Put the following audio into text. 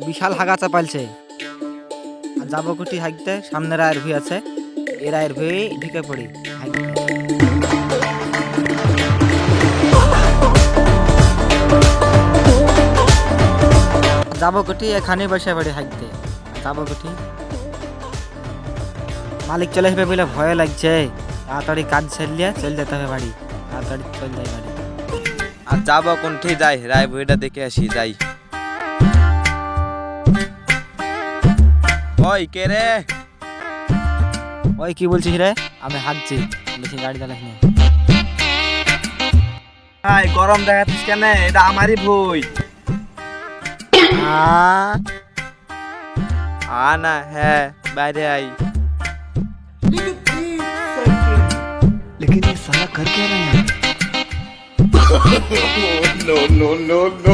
বিশাল হাগাচা পালছে। আর যাবো কুটি হাঁকতে, সামনে রায়ের ভুই আছে, এ রায়ের ভুই ঢুকে পড়ি হাঁকতে। যাবো কুটি এখানে বসে পড়ি হাঁকতে। যাবো কুটি মালিক চলে আসবে বলে ভয় লাগছে। তাড়াতাড়ি কাজ সেরলিয়ে চল যেতে হবে বাড়ি, তাড়াতাড়ি চল যাই বাড়ি। আর যাবো কোনটি যাই, রায় বইটা দেখে আসি যাই। ওই কে রে? ওই কি বলছিস রে? আমি হাঁকছি, বেশি গাড়ি চালাস না। হাই গরম দেখাচ্ছিস কেন? এটা আমারই বই। না হ্যাঁ বাইরে আই। लेकिन ये साला कर क्या रहा है? No, no, no, no.